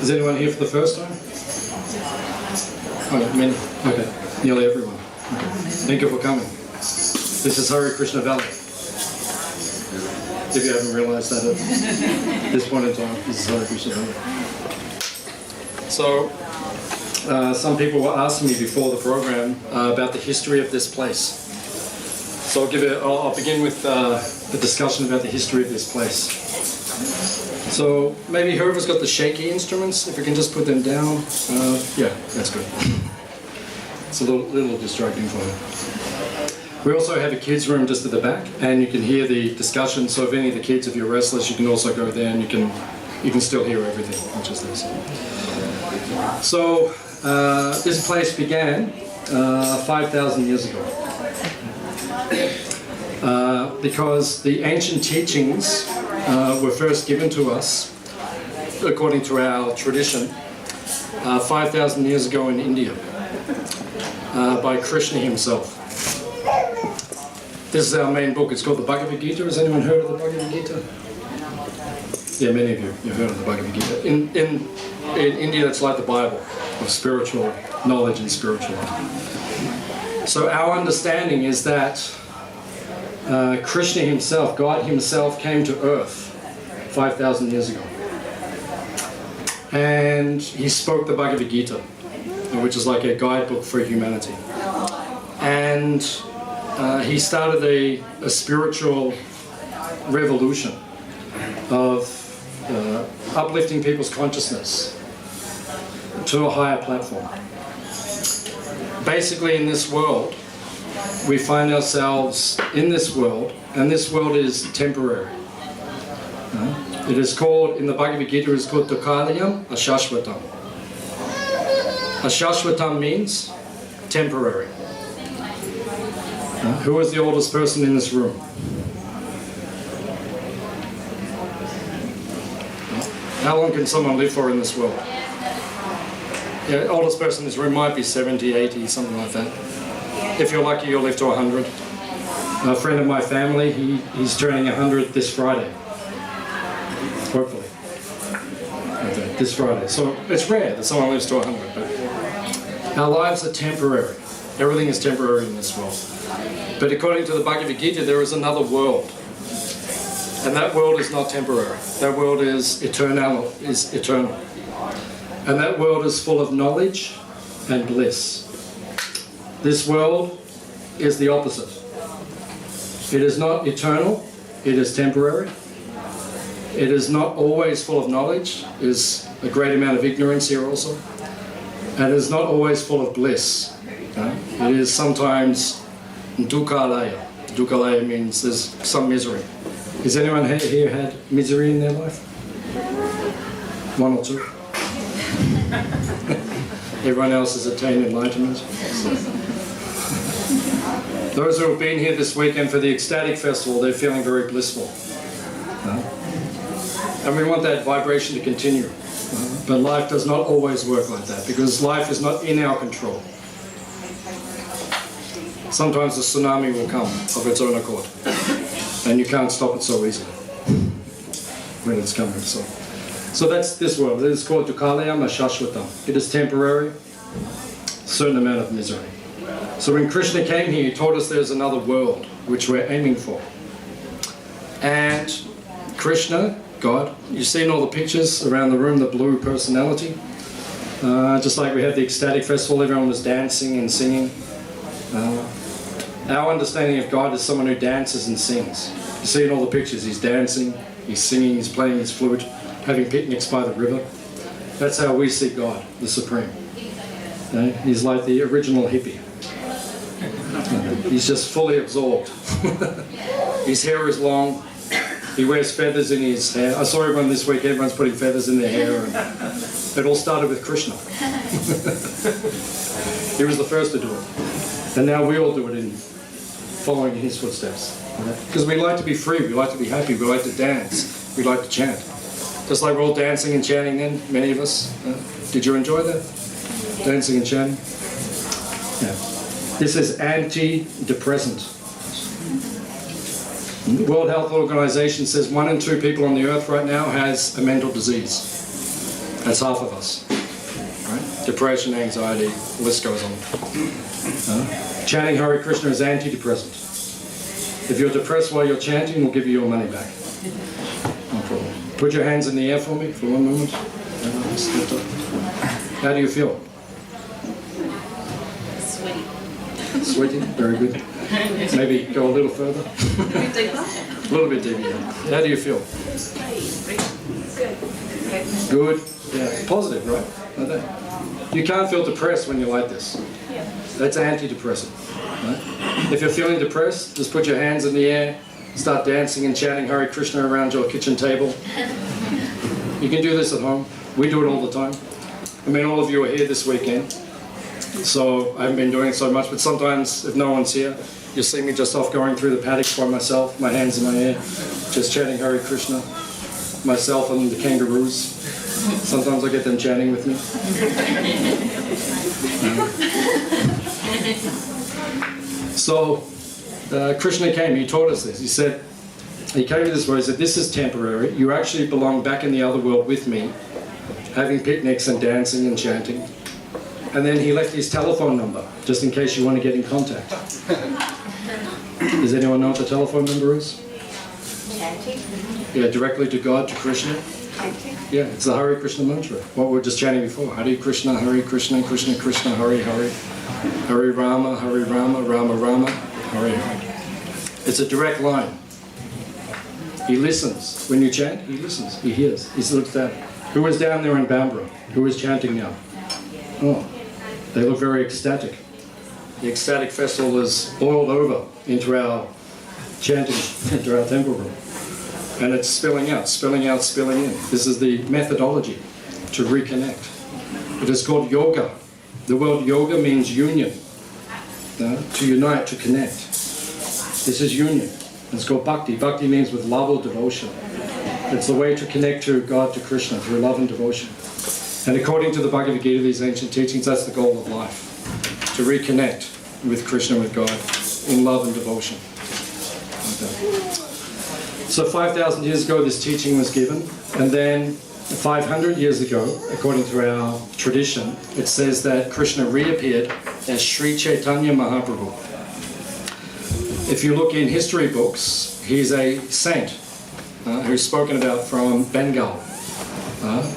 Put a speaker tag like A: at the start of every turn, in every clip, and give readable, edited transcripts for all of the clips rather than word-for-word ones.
A: Is anyone here for the first time? Oh, many. Okay, nearly everyone. Okay. Thank you for coming. This is Hare Krishna Valley. If you haven't realized that at this point in time, this is Hare Krishna Valley. So, some people were asking me before the program about the history of this place. So I'll begin with the discussion about the history of this place. So maybe whoever's got the shaky instruments, if we can just put them down. Yeah, that's good. It's a little distracting for me. We also have a kids room just at the back, and you can hear the discussion. So if any of the kids, if you're restless, you can also go there, and you can still hear everything, which is nice. So this place began 5,000 years ago. Because the ancient teachings were first given to us, according to our tradition, 5,000 years ago in India, by Krishna himself. This is our main book. It's called the Bhagavad Gita. Has anyone heard of the Bhagavad Gita? Yeah, many of you have heard of the Bhagavad Gita. In India, it's like the Bible of spiritual knowledge and spiritual life. So our understanding is that Krishna himself, God himself, came to earth 5,000 years ago. And he spoke the Bhagavad Gita, which is like a guidebook for humanity. And he started a spiritual revolution of uplifting people's consciousness to a higher platform. Basically, in this world, we find ourselves in this world, and this world is temporary. It is called, in the Bhagavad Gita, it's called Dukkhalayam Ashashvatam. Ashashvatam means temporary. Who is the oldest person in this room? How long can someone live for in this world? Yeah, oldest person in this room might be 70, 80, something like that. If you're lucky, you'll live to 100. A friend of my family, he's turning 100 this Friday. Hopefully. Okay, this Friday. So it's rare that someone lives to 100, but our lives are temporary. Everything is temporary in this world. But according to the Bhagavad Gita, there is another world. And that world is not temporary. That world is eternal. And that world is full of knowledge and bliss. This world is the opposite. It is not eternal, it is temporary. It is not always full of knowledge. There is a great amount of ignorance here also. And it is not always full of bliss. It is sometimes dukkhalaya. Dukkhalaya means there's some misery. Has anyone here had misery in their life? One or two? Everyone else has attained enlightenment. Those who have been here this weekend for the Ecstatic Festival, they're feeling very blissful. And we want that vibration to continue. But life does not always work like that, because life is not in our control. Sometimes the tsunami will come of its own accord, and you can't stop it so easily when it's coming. So that's this world. It is called Dukkhalayam Ashashvatam. It is temporary, a certain amount of misery. So when Krishna came here, he told us there's another world which we're aiming for. And Krishna, God, you've seen all the pictures around the room, the blue personality. Just like we had the Ecstatic Festival, everyone was dancing and singing. Our understanding of God is someone who dances and sings. You see in all the pictures, he's dancing, he's singing, he's playing his flute, having picnics by the river. That's how we see God, the Supreme. He's like the original hippie. He's just fully absorbed. His hair is long. He wears feathers in his hair. I saw everyone this week, everyone's putting feathers in their hair. And it all started with Krishna. He was the first to do it. And now we all do it in following in his footsteps. Because we like to be free, we like to be happy, we like to dance, we like to chant. Just like we're all dancing and chanting then, many of us. Did you enjoy that? Dancing and chanting? Yeah. This is antidepressant. The World Health Organization says 1 in 2 people on the earth right now has a mental disease. That's half of us. Right? Depression, anxiety, the list goes on. Chanting Hare Krishna is antidepressant. If you're depressed while you're chanting, we'll give you your money back. No problem. Put your hands in the air for me for one moment. How do you feel?
B: Sweaty.
A: Sweaty? Very good. Maybe go a little further. A little bit deeper. How do you feel? Good. Yeah. Positive, right? Like that. You can't feel depressed when you're like this. That's antidepressant. Right? If you're feeling depressed, just put your hands in the air, start dancing and chanting Hare Krishna around your kitchen table. You can do this at home. We do it all the time. I mean, all of you are here this weekend, so I haven't been doing it so much, but sometimes if no one's here, you'll see me just off going through the paddock by myself, my hands in my air, just chanting Hare Krishna, myself and the kangaroos. Sometimes I get them chanting with me. So, Krishna came, he taught us this. He said, he came to this world, he said, this is temporary. You actually belong back in the other world with me, having picnics and dancing and chanting. And then he left his telephone number, just in case you want to get in contact. Does anyone know what the telephone number is?
B: Chanting.
A: Yeah, directly to God, to Krishna.
B: Chanting.
A: Yeah, it's the Hare Krishna mantra. What we were just chanting before. Hare Krishna, Krishna Krishna, Hare Hare. Hare Rama, Rama Rama, Hare Hare. It's a direct line. He listens. When you chant, he listens. He hears. He looks down. Who is down there in Bambara? Who is chanting now? Oh, they look very ecstatic. The ecstatic festival has boiled over into our chanting, into our temple room. And it's spilling out, spilling out, spilling in. This is the methodology to reconnect. It is called yoga. The word yoga means union. To unite, to connect. This is union. It's called bhakti. Bhakti means with love or devotion. It's the way to connect to God, to Krishna, through love and devotion. And according to the Bhagavad Gita, these ancient teachings, that's the goal of life. To reconnect with Krishna, with God, in love and devotion. Okay. So 5,000 years ago, this teaching was given. And then 500 years ago, according to our tradition, it says that Krishna reappeared as Sri Chaitanya Mahaprabhu. If you look in history books, he's a saint who's spoken about from Bengal.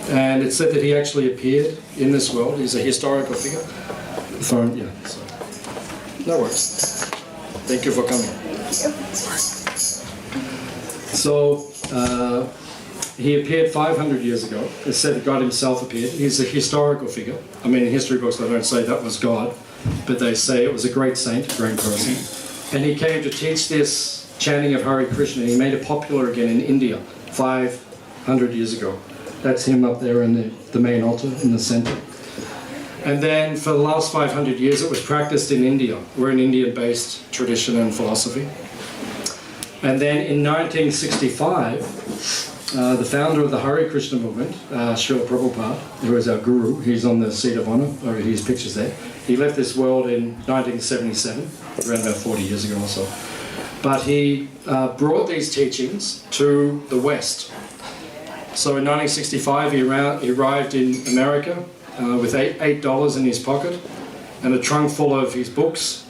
A: And it's said that he actually appeared in this world. He's a historical figure. No worries. Thank you for coming. So, he appeared 500 years ago. It's said that God himself appeared. He's a historical figure. I mean, in history books they don't say that was God, but they say it was a great saint, a great person. And he came to teach this chanting of Hare Krishna. He made it popular again in India 500 years ago. That's him up there in the main altar in the center. And then for the last 500 years it was practiced in India. We're an Indian-based tradition and philosophy. And then in 1965, the founder of the Hare Krishna movement, Srila Prabhupada, who is our guru, he's on the seat of honor, or his picture's there. He left this world in 1977, around about 40 years ago or so. But he brought these teachings to the West. So in 1965, he arrived in America with $8 in his pocket and a trunk full of his books.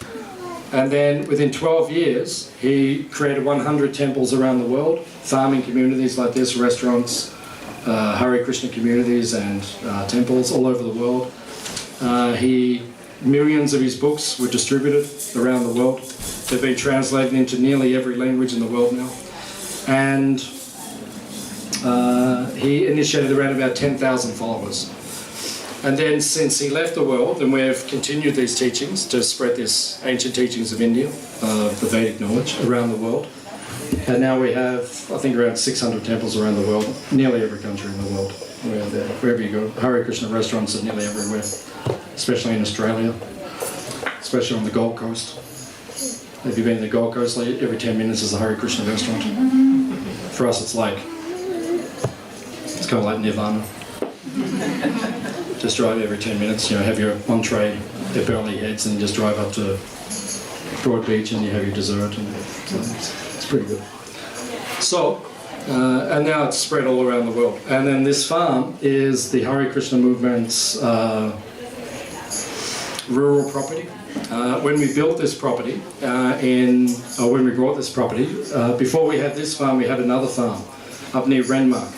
A: And then within 12 years, he created 100 temples around the world, farming communities like this, restaurants, Hare Krishna communities and temples all over the world. Millions of his books were distributed around the world. They've been translated into nearly every language in the world now. And he initiated around about 10,000 followers. And then since he left the world, and we've continued these teachings to spread these ancient teachings of India, the Vedic knowledge, around the world. And now we have, I think, around 600 temples around the world, nearly every country in the world. Wherever you go, Hare Krishna restaurants are nearly everywhere, especially in Australia, especially on the Gold Coast. Have you been to the Gold Coast? Like every 10 minutes is a Hare Krishna restaurant. For us, it's kind of like Nirvana. Just drive every 10 minutes, have your entree at Burley Heads and just drive up to Broad Beach and you have your dessert. And so it's pretty good. So, And now it's spread all around the world. And then this farm is the Hare Krishna movement's rural property. When we built this property, when we bought this property, before we had this farm, we had another farm up near Renmark,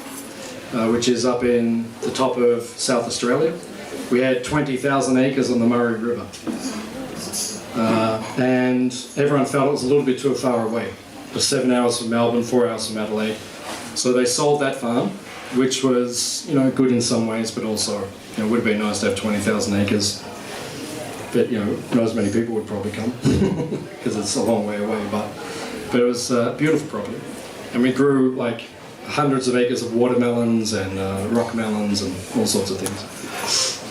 A: which is up in the top of South Australia. We had 20,000 acres on the Murray River. And everyone felt it was a little bit too far away. It was 7 hours from Melbourne, 4 hours from Adelaide. So they sold that farm, which was, good in some ways, but also, it would have been nice to have 20,000 acres. But, not as many people would probably come, because it's a long way away. But it was beautiful property. And we grew, like, hundreds of acres of watermelons and rock melons and all sorts of things.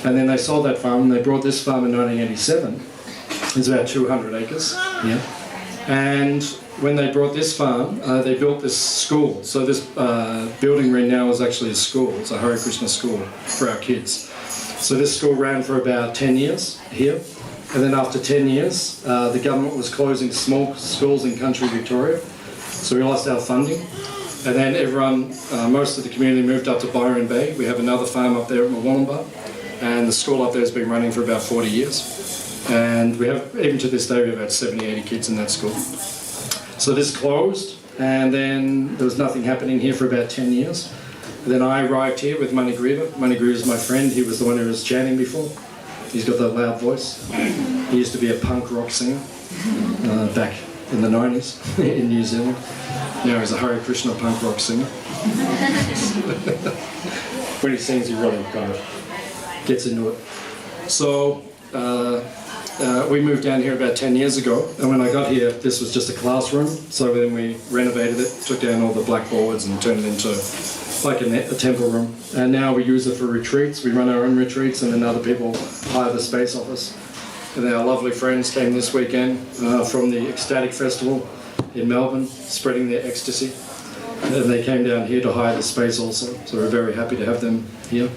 A: And then they sold that farm, and they brought this farm in 1987. It's about 200 acres. Yeah. And when they brought this farm, they built this school. So this building right now is actually a school. It's a Hare Krishna school for our kids. So this school ran for about 10 years here. And then after 10 years, the government was closing small schools in country Victoria. So we lost our funding. And then everyone, most of the community moved up to Byron Bay. We have another farm up there at Mawalumba. And the school up there has been running for about 40 years. And we have, even to this day, we have about 70, 80 kids in that school. So this closed, and then there was nothing happening here for about 10 years. And then I arrived here with Manigriva. Manigriva is my friend. He was the one who was chanting before. He's got that loud voice. He used to be a punk rock singer back in the 90s in New Zealand. Now he's a Hare Krishna punk rock singer. When he sings, he really kind of gets into it. So we moved down here about 10 years ago, and when I got here, this was just a classroom. So then we renovated it, took down all the blackboards and turned it into like a temple room. And now we use it for retreats. We run our own retreats, and then other people hire the space off us. And our lovely friends came this weekend from the Ecstatic Festival in Melbourne, spreading their ecstasy. And they came down here to hire the space also. So we're very happy to have them here.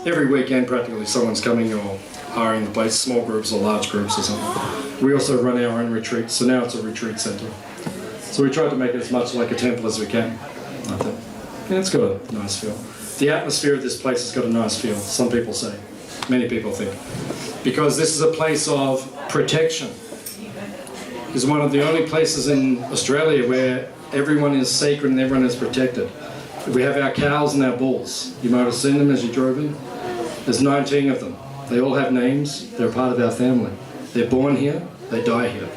A: Every weekend, practically, someone's coming or hiring the place, small groups or large groups or something. We also run our own retreats, so now it's a retreat centre. So we try to make it as much like a temple as we can. Like that. Yeah, it's got a nice feel. The atmosphere of this place has got a nice feel, some people say. Many people think. Because this is a place of protection. It's one of the only places in Australia where everyone is sacred and everyone is protected. We have our cows and our bulls. You might have seen them as you drove in. There's 19 of them. They all have names. They're part of our family. They're born here. They die here.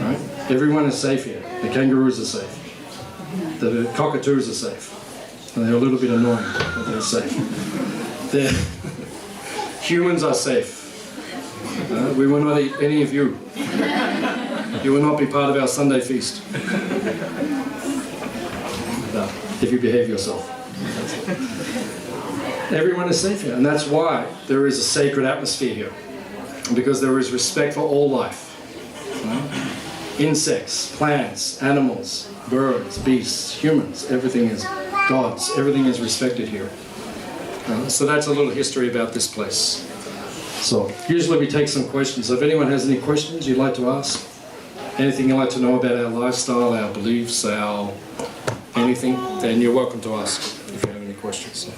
A: Right? Everyone is safe here. The kangaroos are safe. The cockatoos are safe. And they're a little bit annoying, but they're safe. Humans are safe. We will not eat any of you. You will not be part of our Sunday feast. If you behave yourself. Everyone is safe here, and that's why there is a sacred atmosphere here. Because there is respect for all life. Insects, plants, animals, birds, beasts, humans, everything is gods, everything is respected here. So that's a little history about this place. So usually we take some questions. So if anyone has any questions you'd like to ask, anything you'd like to know about our lifestyle, our beliefs, our anything, then you're welcome to ask if you have any questions.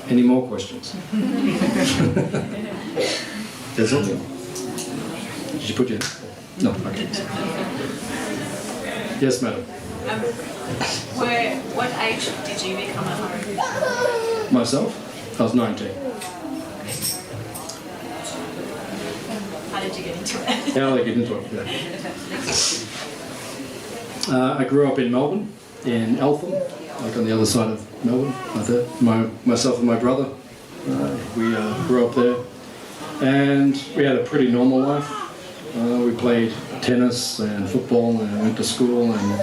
A: Any more questions? There's something. Did you put your... No, okay. Yes, madam.
C: What age did you become a Hare?
A: Myself? I was 19.
C: How did you get into it?
A: How did I get into it? Yeah. I grew up in Melbourne, in Eltham, like on the other side of Melbourne, like that. Myself and my brother, we grew up there. And we had a pretty normal life. We played tennis and football and went to school and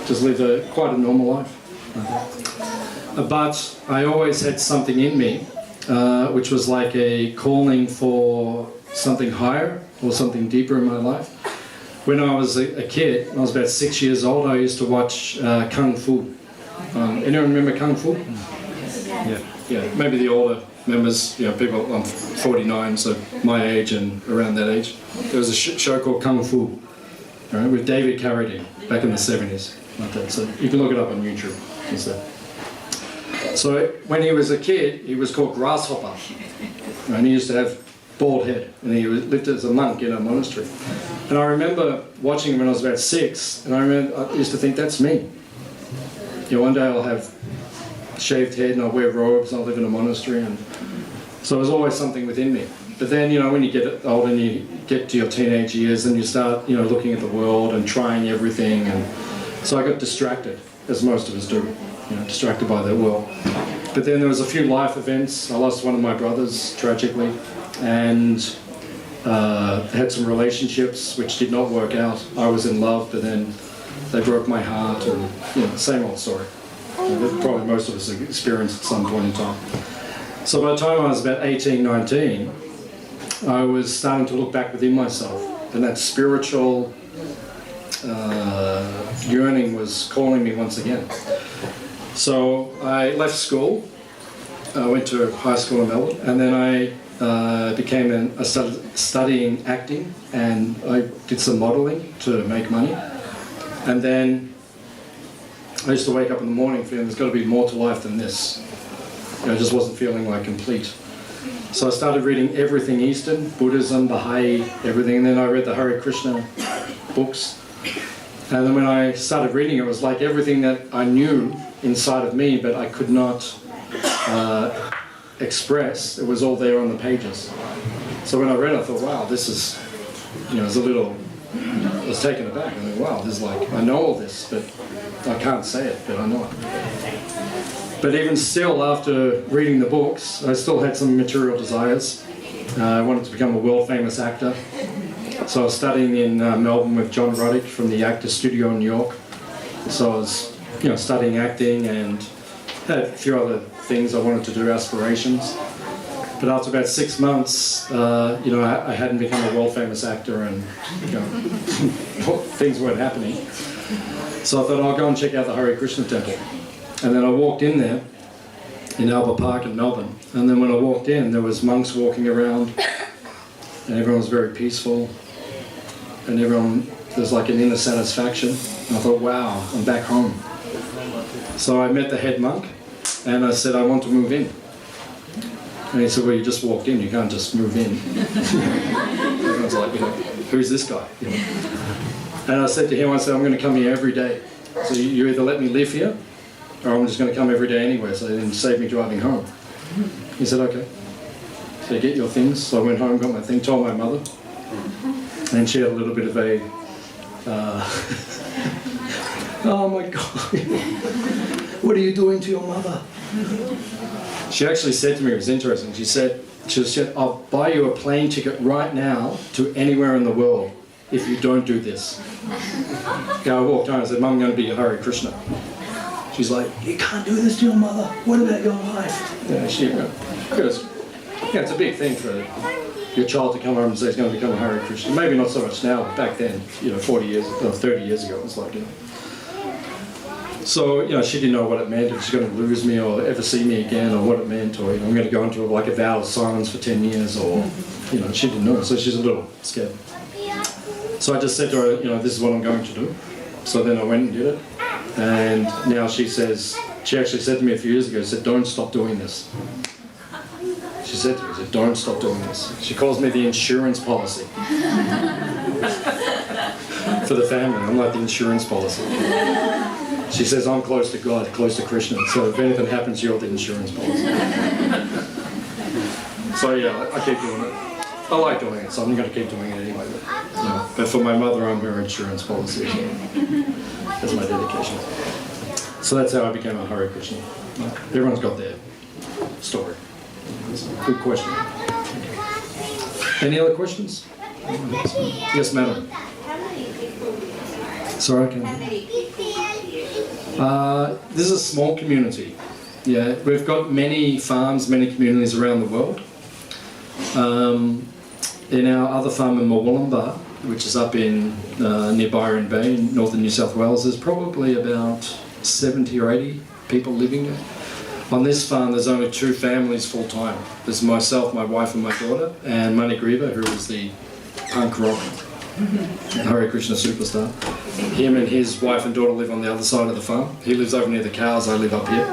A: just lived quite a normal life. But I always had something in me, which was like a calling for something higher or something deeper in my life. When I was a kid, I was about 6 years old, I used to watch Kung Fu. Anyone remember Kung Fu? Yeah. maybe the older members, people, I'm 49, so my age and around that age. There was a show called Kung Fu, right, with David Carradine back in the 70s, like that. So you can look it up on YouTube. So when he was a kid, he was called Grasshopper, and he used to have bald head, and he lived as a monk in a monastery. And I remember watching him when I was about 6, and I used to think, that's me. One day I'll have shaved head and I'll wear robes and I'll live in a monastery, and so it was always something within me. But then, when you get older and you get to your teenage years and you start, looking at the world and trying everything, and so I got distracted, as most of us do, distracted by the world. But then there was a few life events. I lost one of my brothers, tragically, and had some relationships which did not work out. I was in love, but then they broke my heart, and same old story. That probably most of us have experienced at some point in time. So by the time I was about 18, 19, I was starting to look back within myself, and that spiritual yearning was calling me once again. So I left school, I went to high school in Melbourne, and then I started studying acting, and I did some modelling to make money. And then I used to wake up in the morning feeling there's got to be more to life than this. I just wasn't feeling like complete. So I started reading everything Eastern, Buddhism, Baha'i, everything, and then I read the Hare Krishna books. And then when I started reading it was like everything that I knew inside of me, but I could not express, it was all there on the pages. So when I read it, I thought, wow, this is, it was a little, I was taken aback. I thought, wow, this is like, I know all this, but I can't say it, but I know it. But even still, after reading the books, I still had some material desires. I wanted to become a world-famous actor. So I was studying in Melbourne with John Ruddick from the Actor Studio in New York. So I was, studying acting and had a few other things I wanted to do, aspirations. But after about 6 months, I hadn't become a world-famous actor, and things weren't happening. So I thought, I'll go and check out the Hare Krishna temple. And then I walked in there, in Albert Park in Melbourne. And then when I walked in, there was monks walking around, and everyone was very peaceful. And there's like an inner satisfaction. And I thought, wow, I'm back home. So I met the head monk, and I said, I want to move in. And he said, well, you just walked in, you can't just move in. I was like, who's this guy? And I said to him, I'm going to come here every day. So you either let me live here, or I'm just going to come every day anyway, so it didn't save me driving home. He said, okay. So get your things. So I went home, got my thing, told my mother, and she had a little bit of a, oh my God, what are you doing to your mother? She actually said to me, it was interesting, she said, I'll buy you a plane ticket right now to anywhere in the world if you don't do this. I walked home and said, Mum, I'm going to be a Hare Krishna. She's like, you can't do this to your mother. What about your life? Because it's a big thing for your child to come home and say he's going to become a Hare Krishna. Maybe not so much now, but back then, 30 years ago, it was like, So, she didn't know what it meant, if she's going to lose me or ever see me again, or what it meant, or, I'm going to go into like a vow of silence for 10 years, or, she didn't know, so she's a little scared. So I just said to her, this is what I'm going to do. So then I went and did it. And now she actually said to me a few years ago, she said, don't stop doing this. She said to me, don't stop doing this. She calls me the insurance policy. For the family, I'm like the insurance policy. She says, I'm close to God, close to Krishna, so if anything happens, you're the insurance policy. So yeah, I keep doing it. I like doing it, so I'm going to keep doing it anyway. But for my mother, I'm her insurance policy. So that's my dedication. So that's how I became a Hare Krishna. Everyone's got their story. Good question. Any other questions? Yes, madam. Sorry, I can. This is a small community. Yeah, we've got many farms, many communities around the world. In our other farm in Murwillumbah, which is up in near Byron Bay in northern New South Wales, there's probably about 70 or 80 people living there. On this farm, there's only 2 families full-time. There's myself, my wife and my daughter, and Mani Griva, who is the punk rock Hare Krishna superstar. Him and his wife and daughter live on the other side of the farm. He lives over near the cows, I live up here.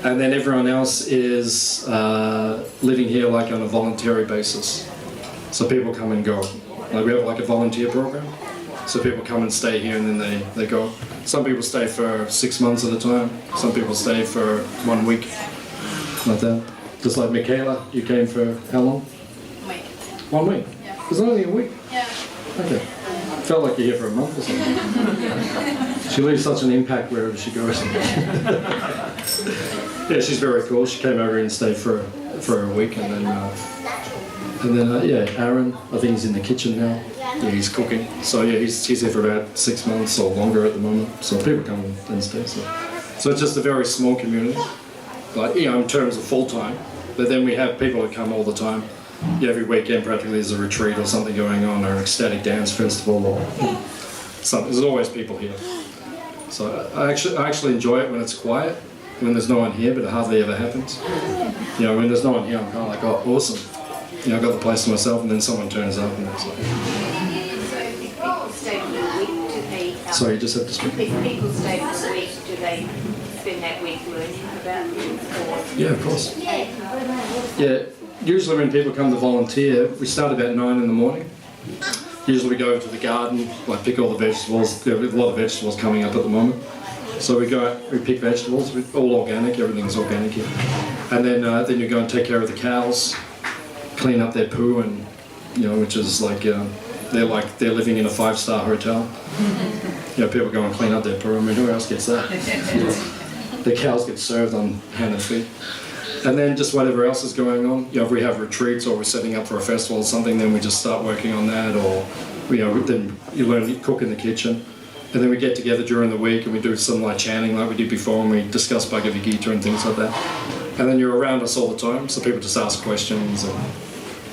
A: And then everyone else is living here like on a voluntary basis. So people come and go. Like we have like a volunteer program. So people come and stay here and then they go. Some people stay for 6 months at a time. Some people stay for 1 week. Like that. Just like Michaela, you came for how long?
C: Wait.
A: 1 week?
C: Yeah.
A: It was only a week?
C: Yeah.
A: Okay. Felt like you're here for a month or something. She leaves such an impact wherever she goes. Yeah, she's very cool. She came over and stayed for a week, and then Aaron, I think he's in the kitchen now. Yeah, he's cooking. So yeah, he's here for about 6 months or longer at the moment. So people come and stay. So it's just a very small community, like in terms of full time. But then we have people that come all the time. Yeah, every weekend practically there's a retreat or something going on, or an ecstatic dance festival, or something. There's always people here. So I actually enjoy it when it's quiet, when there's no one here, but it hardly ever happens. When there's no one here, I'm kind of like, oh, awesome. I've got the place to myself, and then someone turns up, and it's like.
B: So if people stay for a week, do they?
A: Sorry, you just have to speak.
B: If people stay for a week, do they spend that week learning about things?
A: Yeah, of course. Yeah. Usually when people come to volunteer, we start about 9 in the morning. Usually we go over to the garden, like pick all the vegetables. There are a lot of vegetables coming up at the moment. So we go out, we pick vegetables, all organic, everything's organic here. And then you go and take care of the cows, clean up their poo, and which is like they're living in a 5-star hotel. People go and clean up their poo. I mean, who else gets that? The cows get served on hand and feet. And then just whatever else is going on. If we have retreats or we're setting up for a festival or something, then we just start working on that. Or then you learn to cook in the kitchen. And then we get together during the week and we do some like chanting like we did before, and we discuss Bhagavad Gita and things like that. And then you're around us all the time, so people just ask questions, and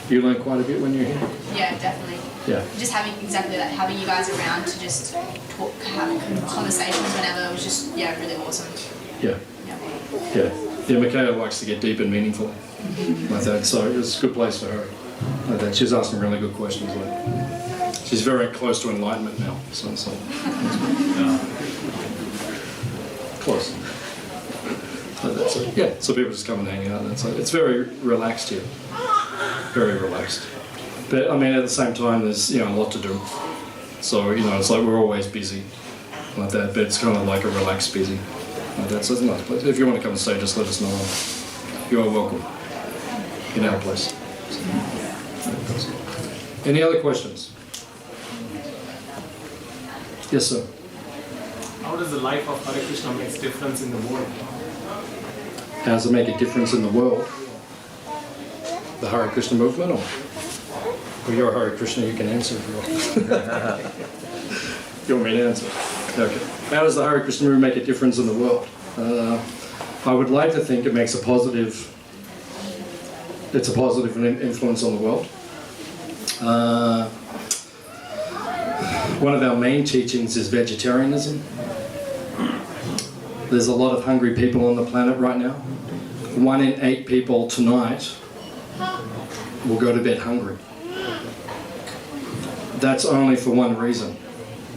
A: you learn quite a bit when you're here.
C: Yeah, definitely.
A: Yeah.
C: Just having exactly that, having you guys around to just talk, have conversations whenever was just really awesome.
A: Yeah. Yeah, Michaela likes to get deep and meaningful like that, so it's a good place for her. Like that. She's asking really good questions. She's very close to enlightenment now, so close. Like that, so people just come and hang out. And it's very relaxed here, very relaxed. But I mean, at the same time, there's a lot to do. So it's like we're always busy like that, but it's kind of like a relaxed busy. That's a nice place. If you want to come and stay, just let us know. You are welcome in our place. Any other questions? Yes, sir.
D: How does the life of Hare Krishna make a difference in the world?
A: How does it make a difference in the world? The Hare Krishna movement, or you're Hare Krishna, you can answer if you want. You want me to answer? Okay. How does the Hare Krishna movement make a difference in the world? I would like to think it makes it's a positive influence on the world. One of our main teachings is vegetarianism. There's a lot of hungry people on the planet right now. 1 in 8 people tonight will go to bed hungry. That's only for one reason.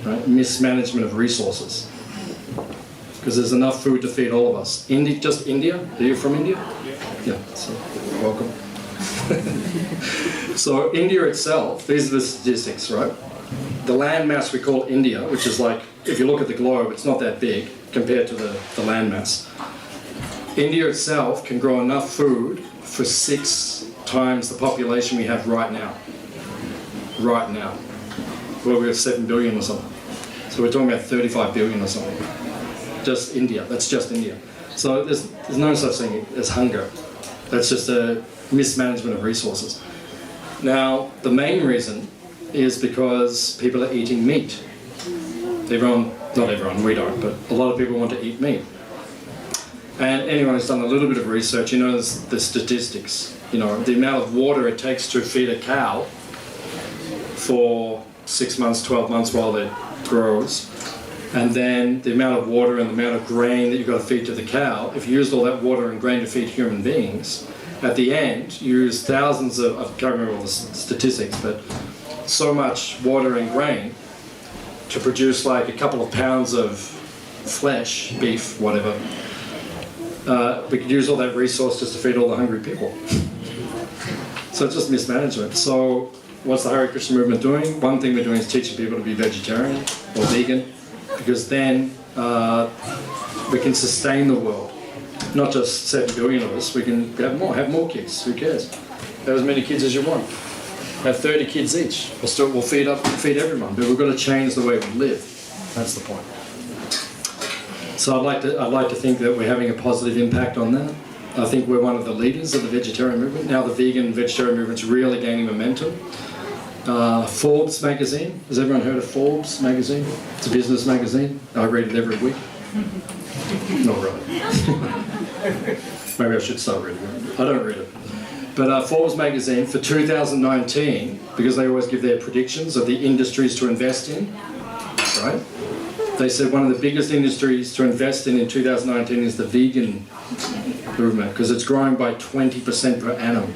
A: Right? Mismanagement of resources. Because there's enough food to feed all of us. Just India? Are you from India? Yeah, so welcome. So India itself, these are the statistics, right? The landmass we call India, which is like, if you look at the globe, it's not that big compared to the landmass. India itself can grow enough food for 6 times the population we have right now. Right now. Well, we have 7 billion or something. So we're talking about 35 billion or something. Just India. That's just India. So there's no such thing as hunger. That's just a mismanagement of resources. Now, the main reason is because people are eating meat. Not everyone, we don't, but a lot of people want to eat meat. And anyone who's done a little bit of research, the statistics. The amount of water it takes to feed a cow for 6 months, 12 months while it grows And then the amount of water and the amount of grain that you've got to feed to the cow, if you used all that water and grain to feed human beings, at the end, you use thousands of, I can't remember all the statistics, but so much water and grain to produce like a couple of pounds of flesh, beef, whatever. We could use all that resource just to feed all the hungry people. So it's just mismanagement. So what's the Hare Krishna movement doing? One thing we're doing is teaching people to be vegetarian or vegan, because then we can sustain the world. Not just 7 billion of us, we can have more kids, who cares? Have as many kids as you want. Have 30 kids each. We'll feed everyone, but we've got to change the way we live. That's the point. So I'd like to think that we're having a positive impact on that. I think we're one of the leaders of the vegetarian movement. Now the vegan vegetarian movement's really gaining momentum. Forbes magazine, has everyone heard of Forbes magazine? It's a business magazine. I read it every week. Not really. Maybe I should start reading it. I don't read it. But Forbes magazine for 2019, because they always give their predictions of the industries to invest in, right? They said one of the biggest industries to invest in 2019 is the vegan movement, because it's growing by 20% per annum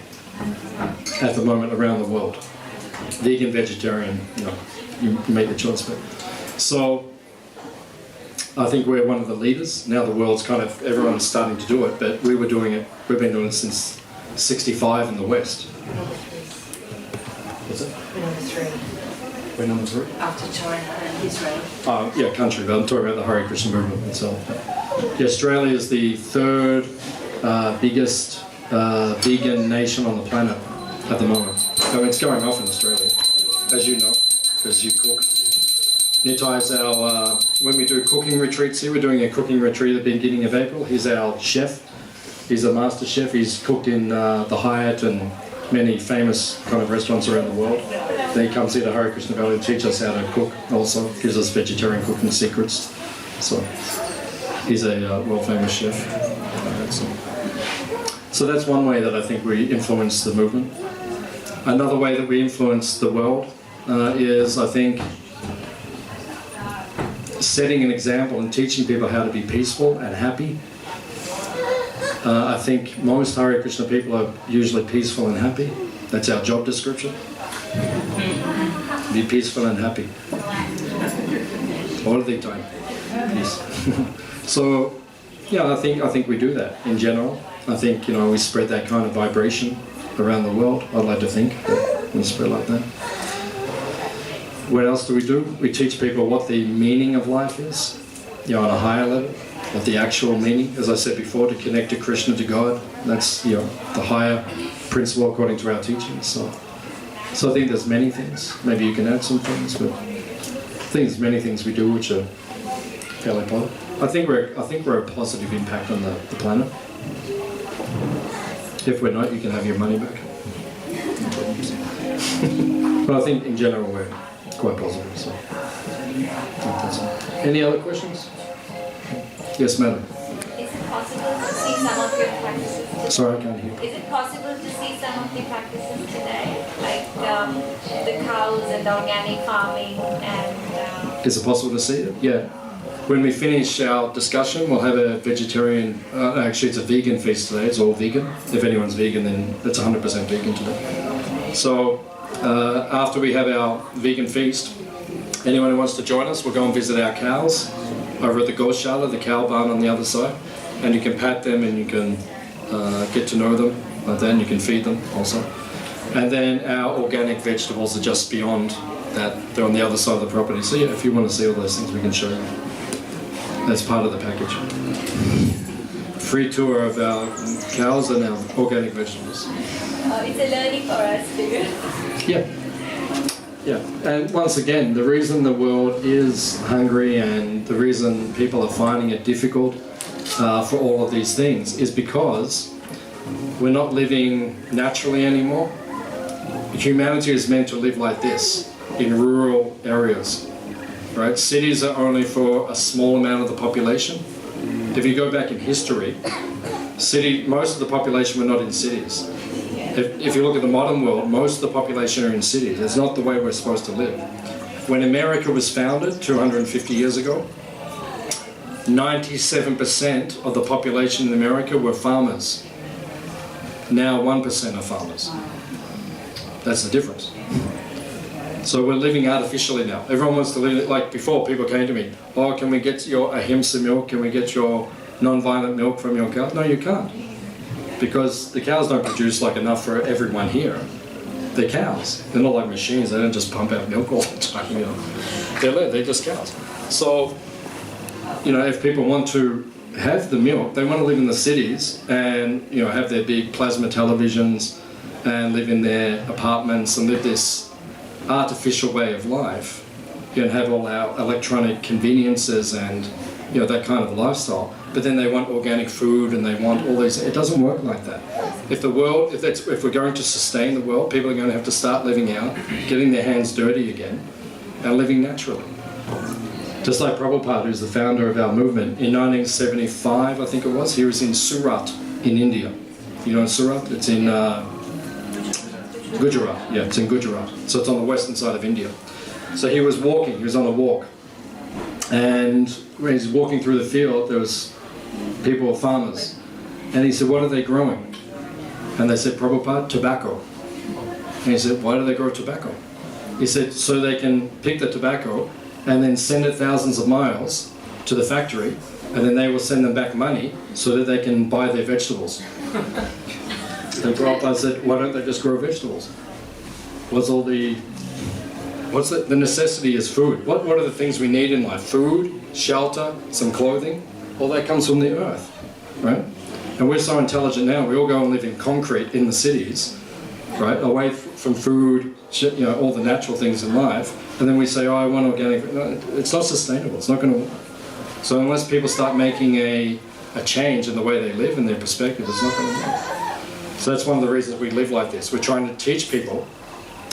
A: at the moment around the world. Vegan, vegetarian, you make the choice. But so I think we're one of the leaders. Now the world's everyone's starting to do it, but we've been doing it since 65 in the West. What's it?
B: We're number 3.
A: We're number 3?
B: After China and Israel.
A: Yeah, country, but I'm talking about the Hare Krishna movement itself. Yeah, Australia is the 3rd biggest vegan nation on the planet at the moment. So it's going off in Australia, as you know, because you cook. Nitai's our, when we do cooking retreats here, we're doing a cooking retreat at the beginning of April. He's our chef. He's a master chef. He's cooked in the Hyatt and many famous kind of restaurants around the world. Then he comes here to Hare Krishna Valley to teach us how to cook also. Gives us vegetarian cooking secrets. So he's a world famous chef. So that's one way that I think we influence the movement. Another way that we influence the world is, I think, setting an example and teaching people how to be peaceful and happy. I think most Hare Krishna people are usually peaceful and happy. That's our job description. Be peaceful and happy. All the time. Yes. So, yeah, I think we do that in general. I think, we spread that kind of vibration around the world. I'd like to think that we spread like that. What else do? We teach people what the meaning of life is, on a higher level, what the actual meaning, as I said before, to connect to Krishna, to God. That's, the higher principle according to our teachings. So I think there's many things. Maybe you can add some things, but I think there's many things we do which are fairly positive. I think we're a positive impact on the planet. If we're not, you can have your money back. But I think in general we're quite positive. So that's all. Any other questions? Yes, madam.
E: Is it possible to see some of your practices?
A: Sorry, I can't hear.
E: Is it possible to see some of the practices today, like the cows and the organic farming and?
A: Is it possible to see it? Yeah. When we finish our discussion, we'll have a vegetarian. Actually, it's a vegan feast today. It's all vegan. If anyone's vegan, then it's 100% vegan today. So after we have our vegan feast, anyone who wants to join us, we'll go and visit our cows over at the Goshala, the cow barn on the other side, and you can pat them and you can get to know them like that, and you can feed them also. And then our organic vegetables are just beyond that. They're on the other side of the property. So yeah, if you want to see all those things, we can show you. That's part of the package. Free tour of our cows and our organic vegetables.
E: It's a learning for us too.
A: Yeah. And once again, the reason the world is hungry and the reason people are finding it difficult for all of these things is because we're not living naturally anymore. Humanity is meant to live like this in rural areas. Right? Cities are only for a small amount of the population. If you go back in history, most of the population were not in cities. If you look at the modern world, most of the population are in cities. It's not the way we're supposed to live. When America was founded 250 years ago, 97% of the population in America were farmers. Now 1% are farmers. That's the difference. So we're living artificially now. Everyone wants to live like before. People came to me, oh, can we get your ahimsa milk? Can we get your non-violent milk from your cow? No, you can't. Because the cows don't produce like enough for everyone here. They're cows. They're not like machines. They don't just pump out milk all the time, you know. They're just cows. So, you know, if people want to have the milk, they want to live in the cities and, you know, have their big plasma televisions and live in their apartments and live this artificial way of life, you know, and have all our electronic conveniences and, you know, that kind of lifestyle. But then they want organic food and they want all these. It doesn't work like that. If the world, if we're going to sustain the world, people are going to have to start living out, getting their hands dirty again, and living naturally. Just like Prabhupada, who's the founder of our movement, in 1975, I think it was, he was in Surat in India. You know Surat? It's in Gujarat. Yeah, it's in Gujarat. So it's on the western side of India. So he was walking, he was on a walk. And when he's walking through the field, there was people, farmers. And he said, what are they growing? And they said, Prabhupada, tobacco. And he said, why do they grow tobacco? He said, so they can pick the tobacco and then send it thousands of miles to the factory, and then they will send them back money so that they can buy their vegetables. And Prabhupada said, why don't they just grow vegetables? The necessity is food. What are the things we need in life? Food, shelter, some clothing. All that comes from the earth, right? And we're so intelligent now, we all go and live in concrete in the cities, right? Away from food, you know, all the natural things in life. And then we say, oh, I want organic. No, it's not sustainable. It's not going to work. So unless people start making a change in the way they live and their perspective, it's not going to work. So that's one of the reasons we live like this. We're trying to teach people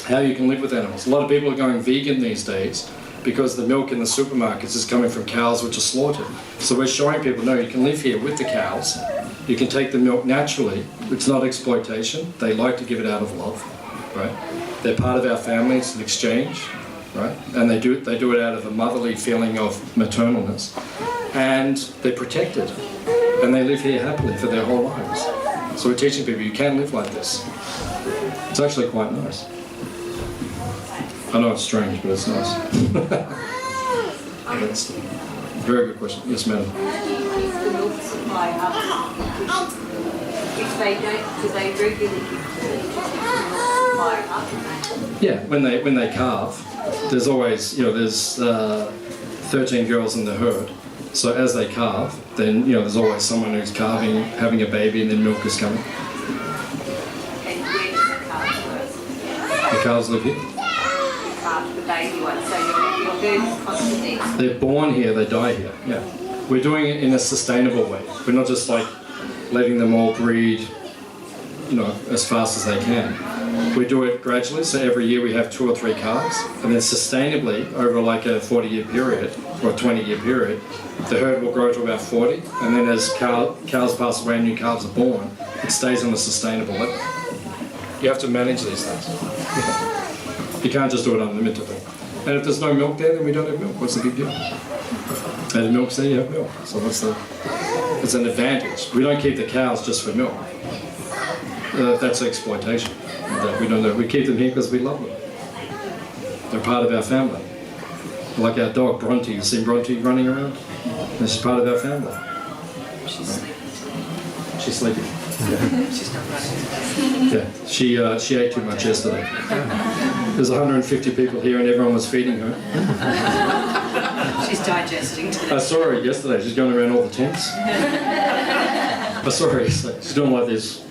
A: how you can live with animals. A lot of people are going vegan these days because the milk in the supermarkets is coming from cows which are slaughtered. So we're showing people, no, you can live here with the cows. You can take the milk naturally. It's not exploitation. They like to give it out of love, right? They're part of our family. It's an exchange, right? And they do it out of a motherly feeling of maternalness. And they're protected. And they live here happily for their whole lives. So we're teaching people you can live like this. It's actually quite nice. I know it's strange, but it's nice. That's a very good question. Yes, madam.
B: Is the milk supply up? If they don't, do they regularly give the milk supply up?
A: Yeah, when they calve, there's always, you know, there's 13 girls in the herd. So as they calve, then, you know, there's always someone who's calving, having a baby, and then milk is coming.
B: And where does the calves work?
A: The calves live here.
B: The baby one, so your birds constantly.
A: They're born here, they die here. Yeah, we're doing it in a sustainable way. We're not just like letting them all breed, you know, as fast as they can. We do it gradually. So every year we have 2 or 3 calves, and then sustainably over like a 40-year period or a 20-year period, the herd will grow to about 40, and then as cows pass away and new calves are born, it stays on a sustainable level. You have to manage these things. You can't just do it unlimitedly. And if there's no milk there, then we don't have milk. What's the big deal? And the milk's there, you have milk. So it's an advantage. We don't keep the cows just for milk. That's exploitation. We don't know. We keep them here because we love them. They're part of our family. Like our dog, Bronte. You see Bronte running around? She's part of our family. She's sleeping. Yeah.
B: She's not running.
A: Yeah, she ate too much yesterday. There's 150 people here and everyone was feeding her.
B: She's digesting today.
A: I saw her yesterday. She's going around all the tents. I saw her yesterday. She's doing like this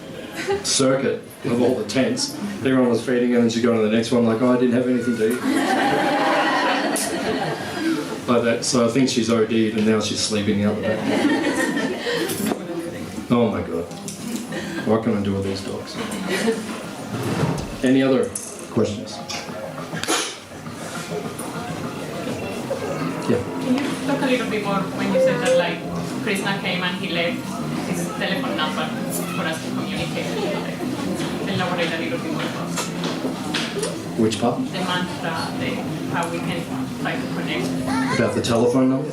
A: circuit of all the tents. Everyone was feeding her and she's going to the next one like, oh, I didn't have anything to eat. Like that. So I think she's OD'd and now she's sleeping out the back. Oh my God. What can I do with these dogs? Any other questions? Yeah.
F: Can you talk a little bit more when you said that like Krishna came and he left his telephone number for us to communicate? Like, elaborate a little bit more about
A: Which part?
F: the mantra, how we can try to connect.
A: About the telephone number?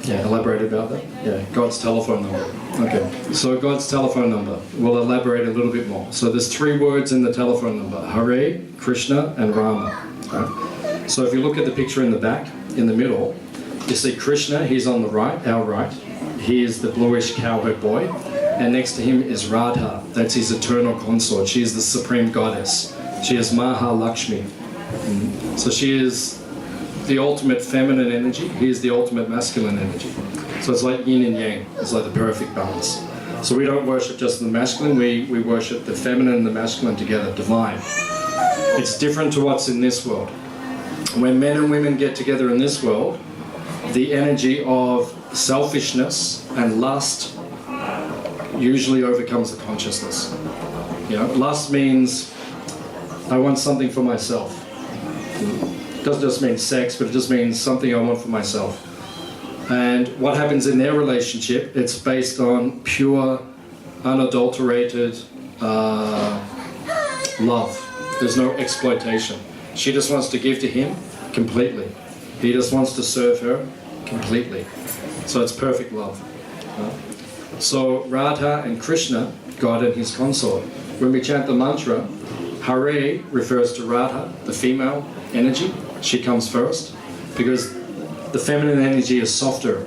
A: Yeah, elaborate about that. Yeah, God's telephone number. Okay, so God's telephone number. We'll elaborate a little bit more. So there's 3 words in the telephone number: Hare, Krishna, and Rama. Right? So if you look at the picture in the back, in the middle, you see Krishna. He's on the right, our right. He is the bluish cowherd boy, and next to him is Radha. That's his eternal consort. She is the supreme goddess. She is Maha Lakshmi. So she is the ultimate feminine energy. He is the ultimate masculine energy. So it's like yin and yang. It's like the perfect balance. So we don't worship just the masculine. We worship the feminine and the masculine together, divine. It's different to what's in this world. When men and women get together in this world, the energy of selfishness and lust usually overcomes the consciousness. You know, lust means I want something for myself. It doesn't just mean sex, but it just means something I want for myself. And what happens in their relationship, it's based on pure, unadulterated love. There's no exploitation. She just wants to give to him completely. He just wants to serve her completely. So it's perfect love. So Radha and Krishna, God and his consort. When we chant the mantra, Hare refers to Radha, the female energy. She comes first because the feminine energy is softer.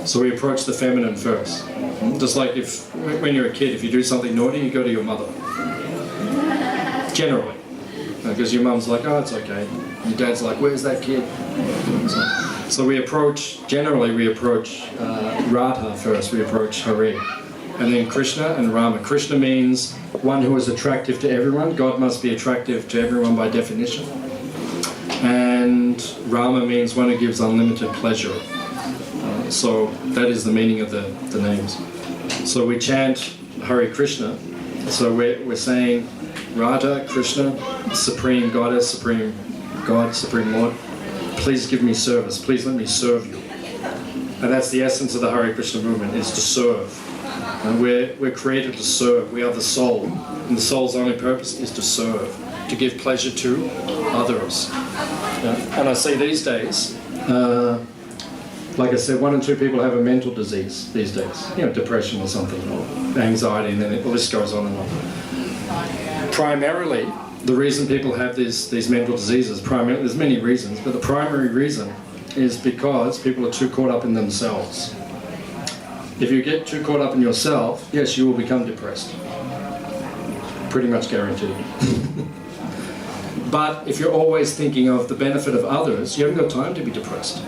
A: So we approach the feminine first. Just like when you're a kid, if you do something naughty, you go to your mother. Generally. Because your mum's like, oh, it's okay. Your dad's like, where's that kid? So we approach Radha first, we approach Hare. And then Krishna and Rama. Krishna means one who is attractive to everyone. God must be attractive to everyone by definition. And Rama means one who gives unlimited pleasure. So that is the meaning of the names. So we chant Hare Krishna. So we're saying Radha, Krishna, Supreme Goddess, Supreme God, Supreme Lord, please give me service. Please let me serve you. And that's the essence of the Hare Krishna movement, is to serve. And we're created to serve. We are the soul. And the soul's only purpose is to serve, to give pleasure to others. And I see these days, like I said, 1 in 2 people have a mental disease these days. You know, depression or something, or anxiety, and then the list goes on and on. Primarily, the reason people have these mental diseases, there's many reasons, but the primary reason is because people are too caught up in themselves. If you get too caught up in yourself, yes, you will become depressed. Pretty much guaranteed. But if you're always thinking of the benefit of others, you haven't got time to be depressed.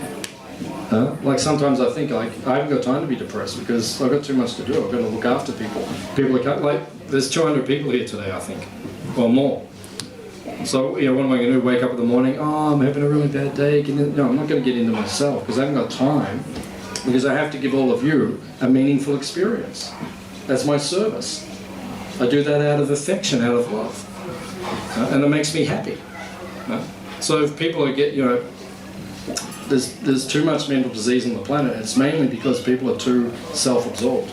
A: Like sometimes I think I haven't got time to be depressed because I've got too much to do. I've got to look after people. People are like, there's 200 people here today, I think, or more. So, you know, what am I going to do? Wake up in the morning, oh, I'm having a really bad day. No, I'm not going to get into myself because I haven't got time, because I have to give all of you a meaningful experience. That's my service. I do that out of affection, out of love. And it makes me happy. So if people are there's too much mental disease on the planet, it's mainly because people are too self-absorbed.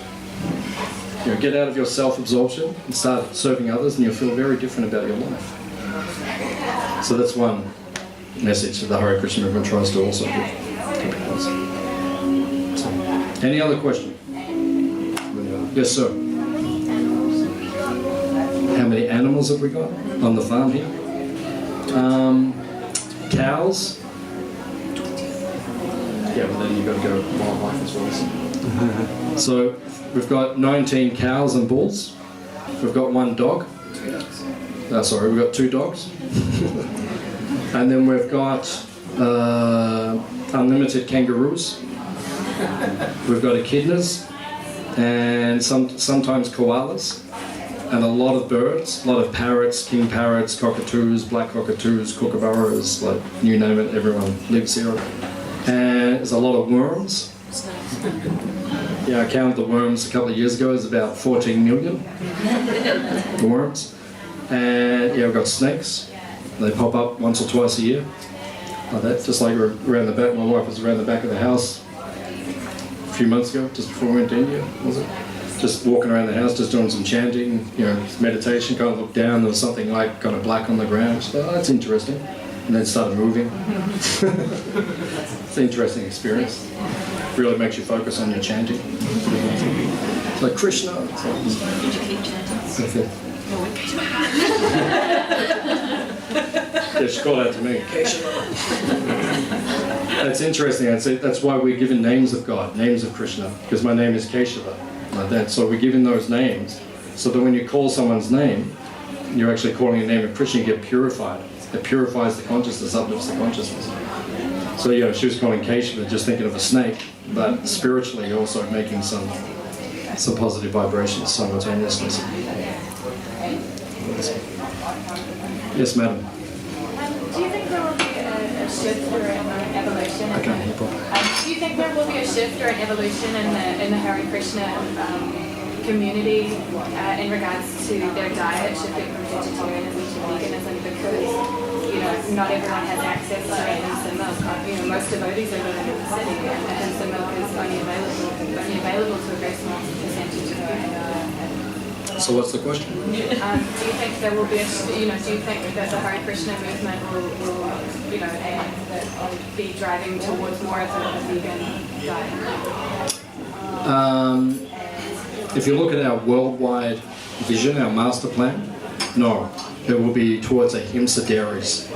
A: You know, get out of your self-absorption and start serving others, and you'll feel very different about your life. So that's one message that the Hare Krishna movement tries to also give across. So, any other question? Yes, sir. How many animals have we got on the farm here? Cows. Yeah, but then you've got to go wildlife as well. So we've got 19 cows and bulls. We've got 1 dog. We've got 2 dogs. And then we've got unlimited kangaroos. We've got echidnas and sometimes koalas, and a lot of birds, a lot of parrots, king parrots, cockatoos, black cockatoos, kookaburras, like you name it, everyone lives here. And there's a lot of worms. Yeah, I counted the worms a couple of years ago. There's about 14 million worms. And yeah, we've got snakes. They pop up once or twice a year. Like that, just like around the back. My wife was around the back of the house a few months ago, just before we went to India, was it? Just walking around the house, just doing some chanting, you know, meditation, kind of looked down, there was something like kind of black on the ground. So, oh, that's interesting. And then started moving. It's an interesting experience. really makes you focus on your chanting. It's like Krishna.
C: Did you keep chanting?
A: Okay. Yeah, she called out to me, Keshava. That's interesting. I'd say that's why we're given names of God, names of Krishna, because my name is Keshava, like that. So we're given those names, so that when you call someone's name, you're actually calling the name of Krishna, you get purified. It purifies the consciousness, uplifts the consciousness. So yeah, she was calling Keshava, just thinking of a snake, but spiritually also making some positive vibrations simultaneously. Yes, madam.
E: Do you think there will be a shift or an evolution?
A: I can't hear properly.
E: Do you think there will be a shift or an evolution in the Hare Krishna community in regards to their diet shifting from vegetarianism to veganism, because not everyone has access to hinsa milk. Most devotees are living in the city, and the hinsa milk is only available to a very small percentage of people.
A: So what's the question?
E: Do you think there will be do you think that the Hare Krishna movement will be driving towards more of a vegan diet?
A: If you look at our worldwide vision, our master plan, no. It will be towards ahimsa dairies.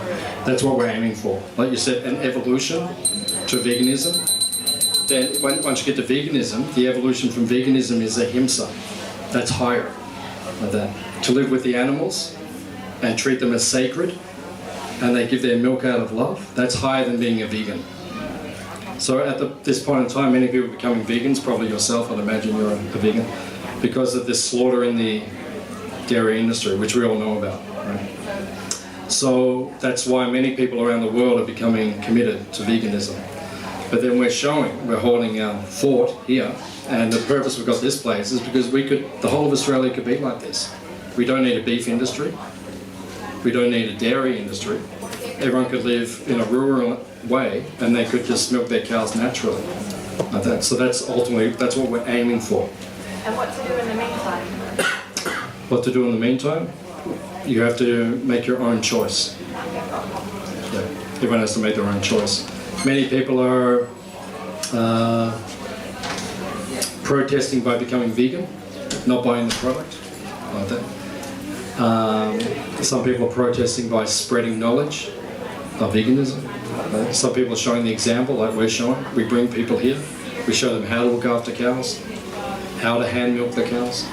A: That's what we're aiming for. Like you said, an evolution to veganism. Then once you get to veganism, the evolution from veganism is ahimsa. That's higher. Like that. To live with the animals and treat them as sacred, and they give their milk out of love, that's higher than being a vegan. So at this point in time, many people are becoming vegans, probably yourself, I'd imagine you're a vegan, because of this slaughter in the dairy industry, which we all know about. Right? So that's why many people around the world are becoming committed to veganism. But then we're holding our fort here, and the purpose we've got this place is because the whole of Australia could be like this. We don't need a beef industry. We don't need a dairy industry. Everyone could live in a rural way, and they could just milk their cows naturally. Like that. So that's what we're aiming for.
E: And what to do in the meantime?
A: What to do in the meantime? You have to make your own choice. Yeah. Everyone has to make their own choice. Many people are protesting by becoming vegan, not buying the product, like that. Some people are protesting by spreading knowledge of veganism. Some people are showing the example, like we're showing. We bring people here. We show them how to look after cows, how to hand milk the cows,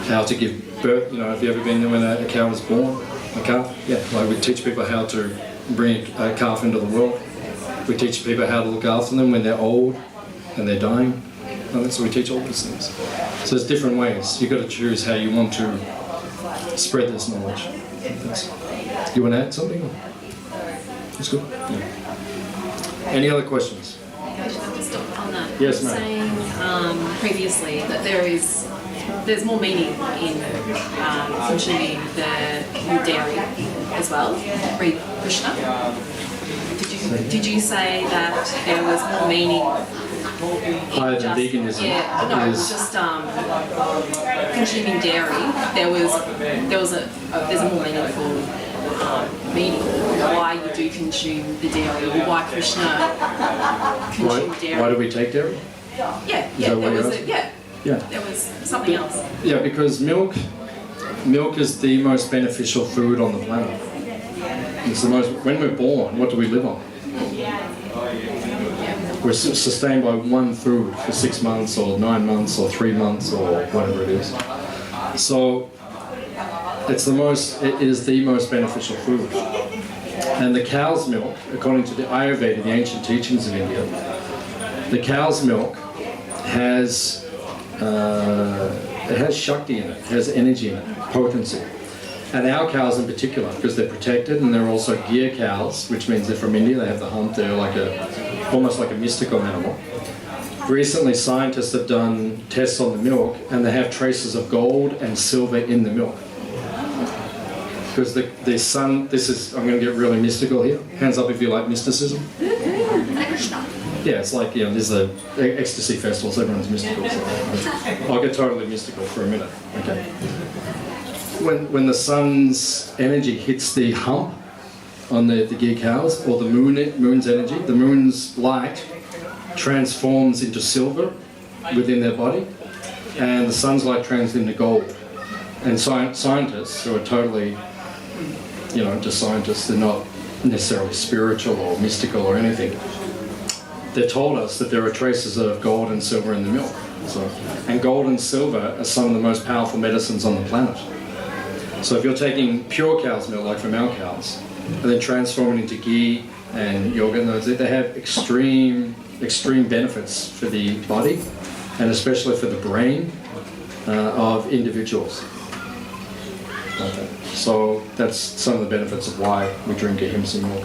A: how to give birth. Have you ever been there when a cow was born? A calf? Yeah. Like we teach people how to bring a calf into the world. We teach people how to look after them when they're old and they're dying. So we teach all these things. So there's different ways. You've got to choose how you want to spread this knowledge. You want to add something? That's good. Yeah. Any other questions?
G: Just on that.
A: Yes,
G: you were
A: ma'am.
G: saying previously that there's more meaning in consuming the dairy as well, Hare Krishna. Did you say that there was more meaning
A: Higher than veganism.
G: Yeah, no, just consuming dairy. There's a more meaningful meaning why you do consume the dairy, or why Krishna consumed dairy.
A: Why do we take dairy?
G: Yeah, there was something else.
A: Yeah, because milk is the most beneficial food on the planet. It's the most. When we're born, what do we live on? We're sustained by one food for 6 months or 9 months or 3 months or whatever it is. So it is the most beneficial food. And the cow's milk, according to the Ayurveda, the ancient teachings of India, the cow's milk has Shakti in it, has energy in it, potency. And our cows in particular, because they're protected, and they're also gear cows, which means they're from India, they have the hump, they're almost like a mystical animal. Recently, scientists have done tests on the milk, and they have traces of gold and silver in the milk. Because the sun, I'm going to get really mystical here. Hands up if you like mysticism. Yeah, it's like, there's the ecstasy festivals, everyone's mystical. So I'll get totally mystical for a minute, okay? When the sun's energy hits the hump on the gear cows, or the moon's energy, the moon's light transforms into silver within their body, and the sun's light transforms into gold. And scientists who are totally, just scientists, they're not necessarily spiritual or mystical or anything, they've told us that there are traces of gold and silver in the milk. And gold and silver are some of the most powerful medicines on the planet. So if you're taking pure cow's milk, like from our cows, and then transforming it into ghee and yogurt, they have extreme benefits for the body, and especially for the brain of individuals. Okay. So that's some of the benefits of why we drink ahimsa milk.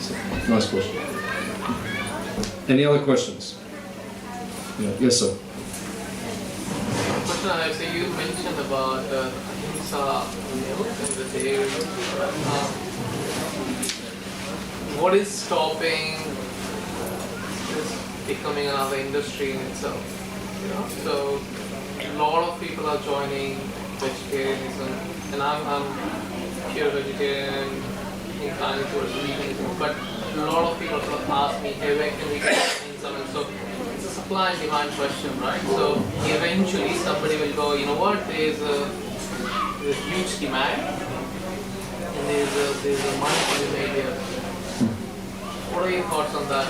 A: So, nice question. Any other questions? Yeah. Yes, sir.
D: Question I have, so you mentioned about ahimsa milk and the dairy. What is stopping this becoming another industry in itself? So a lot of people are joining vegetarianism, and I'm pure vegetarian, inclined towards veganism, but a lot of people sort of ask me, hey, where can we get ahimsa milk? So it's a supply and demand question, right? So eventually somebody will go, you know what, there's a huge demand, and there's a money to be made here. What are your thoughts on that?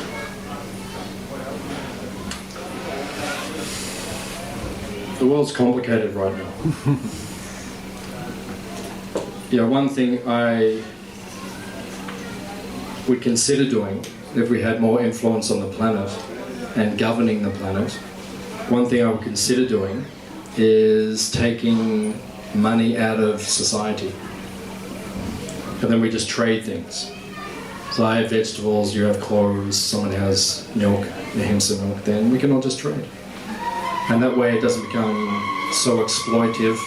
A: The world's complicated right now. One thing I would consider doing if we had more influence on the planet and governing the planet, one thing I would consider doing is taking money out of society. And then we just trade things. So I have vegetables, you have clothes, someone has milk, ahimsa milk, then we can all just trade. And that way it doesn't become so exploitive,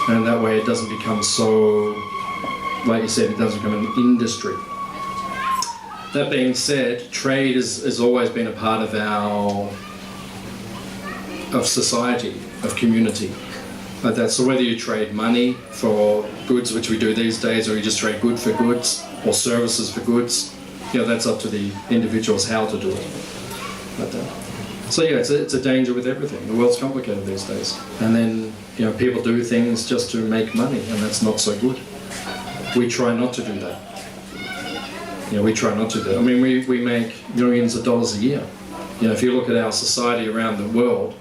A: and that way it doesn't become so, like you said, it doesn't become an industry. That being said, trade has always been a part of society, of community, like that. So whether you trade money for goods, which we do these days, or you just trade good for goods, or services for goods, that's up to the individuals how to do it, like that. So it's a danger with everything. The world's complicated these days. And then, people do things just to make money, and that's not so good. We try not to do that. We try not to do that. I mean, we make millions of dollars a year. If you look at our society around the world,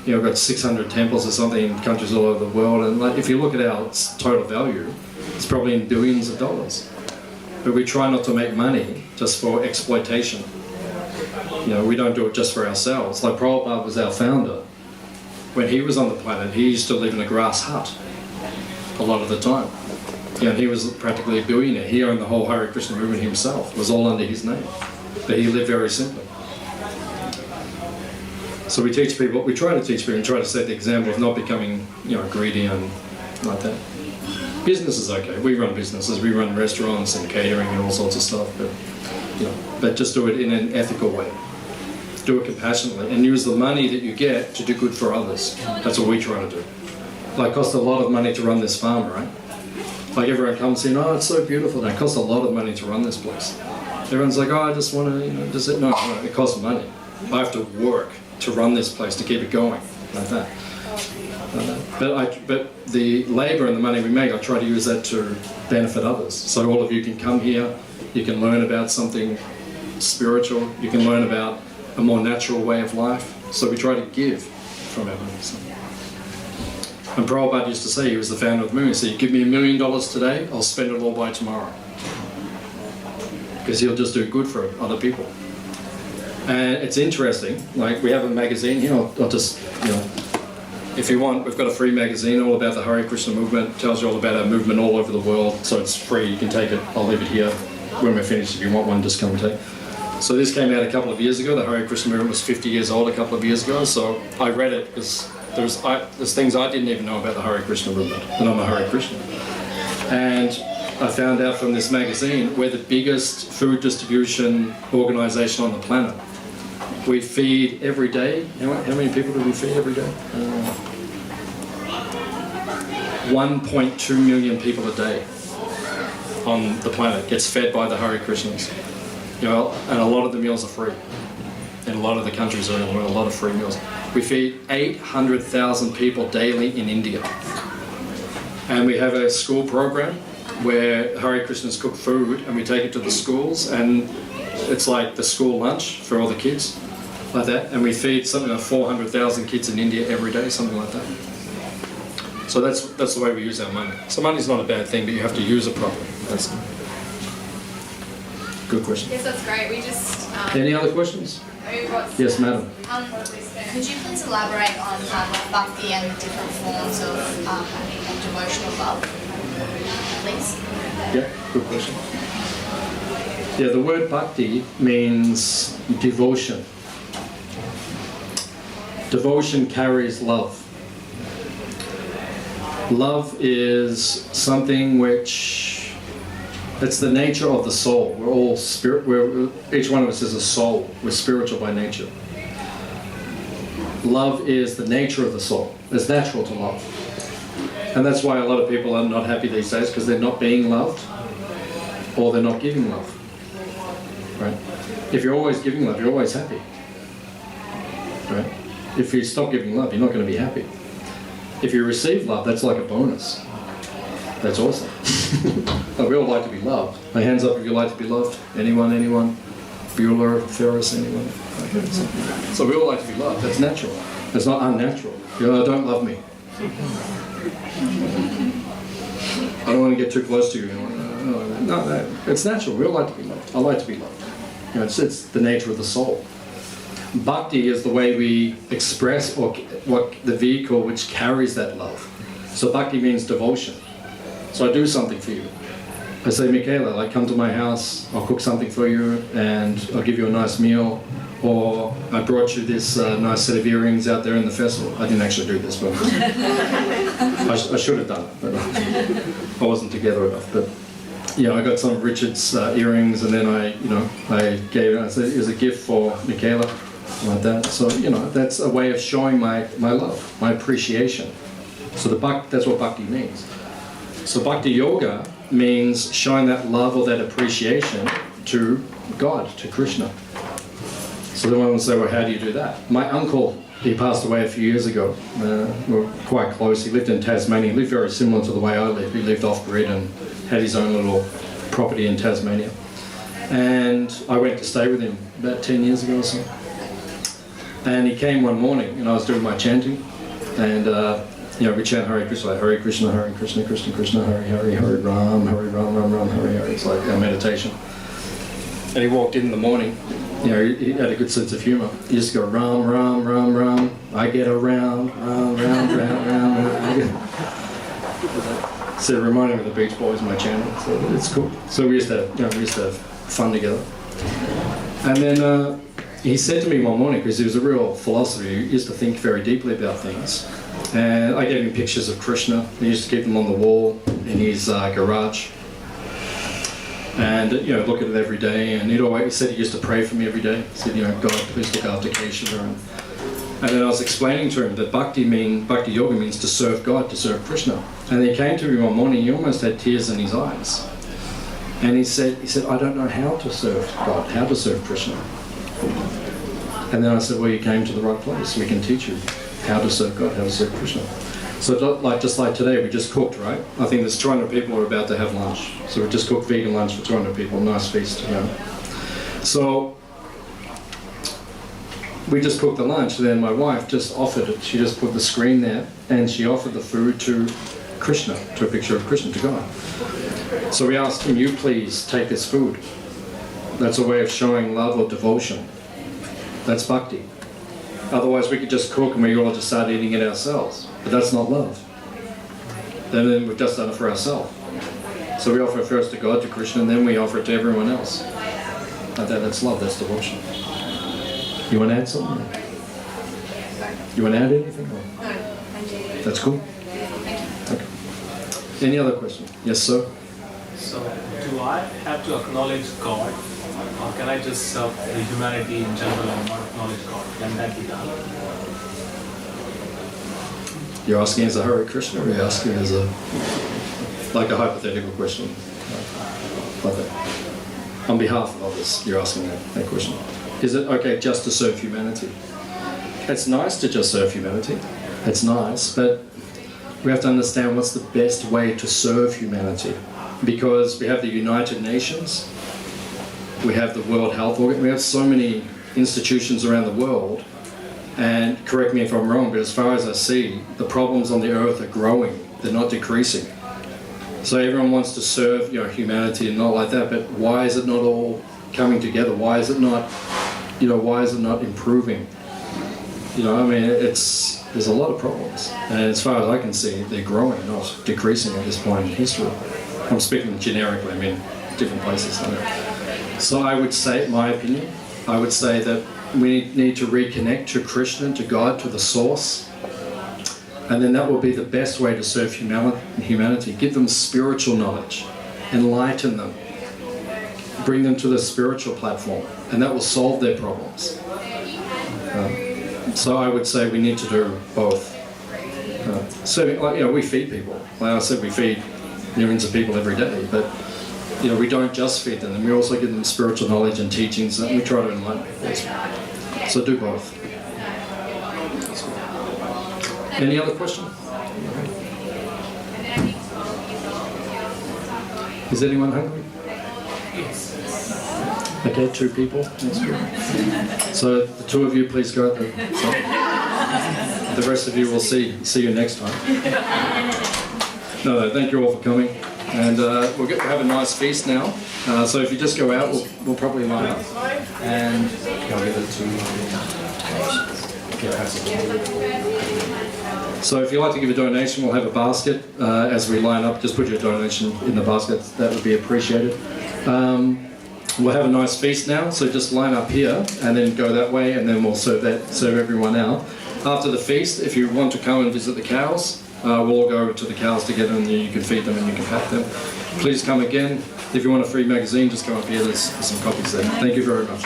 A: we've got 600 temples or something in countries all over the world, and if you look at our total value, it's probably in billions of dollars. But we try not to make money just for exploitation. We don't do it just for ourselves. Like Prabhupada was our founder. When he was on the planet, he used to live in a grass hut a lot of the time. And he was practically a billionaire. He owned the whole Hare Krishna movement himself. It was all under his name. But he lived very simply. So we teach people, we try to teach people and try to set the example of not becoming, greedy and like that. Business is okay. We run businesses. We run restaurants and catering and all sorts of stuff. But just do it in an ethical way. Do it compassionately and use the money that you get to do good for others. That's what we try to do. Like, it costs a lot of money to run this farm, right? Like, everyone comes saying, oh, it's so beautiful. It costs a lot of money to run this place. Everyone's like, oh, I just want to, no, it costs money. I have to work to run this place, to keep it going, like that. But the labour and the money we make, I try to use that to benefit others. So all of you can come here, you can learn about something spiritual, you can learn about a more natural way of life. So we try to give from our money. So. And Prabhupada used to say, he was the founder of the movement, he said, you give me $1 million today, I'll spend it all by tomorrow. Because he'll just do good for other people. And it's interesting, like we have a magazine here, I'll just, if you want, we've got a free magazine all about the Hare Krishna movement. It tells you all about our movement all over the world, so it's free, you can take it, I'll leave it here. When we're finished, if you want one, just come and take. So this came out a couple of years ago, the Hare Krishna movement was 50 years old a couple of years ago, so I read it because there's things I didn't even know about the Hare Krishna movement, and I'm a Hare Krishna. And I found out from this magazine we're the biggest food distribution organisation on the planet. We feed every day, how many people do we feed every day? 1.2 million people a day on the planet gets fed by the Hare Krishnas. You know, and a lot of the meals are free. In a lot of the countries around the world, a lot of free meals. We feed 800,000 people daily in India. And we have a school program where Hare Krishnas cook food and we take it to the schools, and it's like the school lunch for all the kids, like that. And we feed something like 400,000 kids in India every day, something like that. So that's the way we use our money. So money's not a bad thing, but you have to use it properly. That's good question.
C: Yes, that's great. We just.
A: Any other questions? Yes, madam.
C: Could you please elaborate on bhakti and the different forms of devotional love, please?
A: Yeah, good question. Yeah, the word bhakti means devotion. Devotion carries love. Love is something which, it's the nature of the soul. We're all spirit, each one of us is a soul. We're spiritual by nature. Love is the nature of the soul. It's natural to love. And that's why a lot of people are not happy these days, because they're not being loved or they're not giving love. Right? If you're always giving love, you're always happy. Right? If you stop giving love, you're not going to be happy. If you receive love, that's like a bonus. That's awesome. We all like to be loved. My hands up if you like to be loved. Anyone? Bueller, Ferris, anyone? Okay. So we all like to be loved. That's natural. It's not unnatural. You know, don't love me. I don't want to get too close to you. No, it's natural. We all like to be loved. I like to be loved. You know, it's the nature of the soul. Bhakti is the way we express or what the vehicle which carries that love. So bhakti means devotion. So I do something for you. I say, Michaela, like, come to my house, I'll cook something for you, and I'll give you a nice meal. Or I brought you this nice set of earrings out there in the festival. I didn't actually do this, but I should have done it, but I wasn't together enough. But yeah, I got some of Richard's earrings, and then I gave it. I said it was a gift for Michaela, like that. So that's a way of showing my love, my appreciation. So that's what bhakti means. So bhakti yoga means showing that love or that appreciation to God, to Krishna. So then one will say, well, how do you do that? My uncle, he passed away a few years ago. We were quite close. He lived in Tasmania. He lived very similar to the way I live. He lived off-grid and had his own little property in Tasmania. And I went to stay with him about 10 years ago or so. And he came one morning, and I was doing my chanting. And we chant Hare Krishna, like Hare Krishna, Krishna Krishna, Hare Hare, Hare Ram, Ram Ram, Hare Hare. It's like our meditation. And he walked in the morning. He had a good sense of humour. He just go Ram Ram Ram Ram. I get around Ram Ram Ram Ram. So it reminded me of the Beach Boys, my channel. So it's cool. So we used to have fun together. And then he said to me one morning, because he was a real philosopher, he used to think very deeply about things. And I gave him pictures of Krishna. He used to keep them on the wall in his garage. And look at it every day. And he said he used to pray for me every day. He said, God, please look after Keshava. And then I was explaining to him that bhakti yoga means to serve God, to serve Krishna. And he came to me one morning. He almost had tears in his eyes. And he said, I don't know how to serve God, how to serve Krishna. And then I said, well, you came to the right place. We can teach you how to serve God, how to serve Krishna. So just like today, we just cooked, right? I think there's 200 people who are about to have lunch. So we just cooked vegan lunch for 200 people, nice feast, So we just cooked the lunch, then my wife just offered it. She just put the screen there, and she offered the food to Krishna, to a picture of Krishna, to God. So we asked, can you please take this food? That's a way of showing love or devotion. That's bhakti. Otherwise we could just cook and we all just start eating it ourselves. But that's not love. Then we've just done it for ourselves. So we offer it first to God, to Krishna, and then we offer it to everyone else. That's love, that's devotion. You want to add something? You want to add anything?
C: No, thank you.
A: That's cool? Okay. Any other question? Yes, sir?
H: So, do I have to acknowledge God, or can I just serve the humanity in general and not acknowledge God? Can that be done?
A: You're asking as a Hare Krishna, or you're asking as a hypothetical question? Like that. On behalf of others, you're asking that question. Is it okay just to serve humanity? It's nice to just serve humanity. It's nice, but we have to understand what's the best way to serve humanity. Because we have the United Nations, we have the World Health Organization, we have so many institutions around the world, and correct me if I'm wrong, but as far as I see, the problems on the earth are growing, they're not decreasing. So everyone wants to serve, humanity and not like that, but why is it not all coming together? Why is it not, why is it not improving? There's a lot of problems, and as far as I can see, they're growing, not decreasing at this point in history. I'm speaking generically, different places. So I would say, my opinion, I would say that we need to reconnect to Krishna, to God, to the source, and then that will be the best way to serve humanity. Give them spiritual knowledge, enlighten them, bring them to the spiritual platform, and that will solve their problems. So I would say we need to do both. Serving, we feed people. Like I said, we feed millions of people every day, but we don't just feed them, and we also give them spiritual knowledge and teachings, and we try to enlighten people as well. So do both. Any other question? Is anyone hungry? Yes. Okay, 2 people. That's good. So the 2 of you, please go at the rest of you will see you next time. No, thank you all for coming. And we'll get to have a nice feast now. So if you just go out, we'll probably line up. And I'll give it to So if you'd like to give a donation, we'll have a basket as we line up. Just put your donation in the basket. That would be appreciated. We'll have a nice feast now. So just line up here and then go that way, and then we'll serve everyone out. After the feast, if you want to come and visit the cows, we'll all go to the cows together, and you can feed them and you can pat them. Please come again. If you want a free magazine, just come up here. There's some copies there. Thank you very much.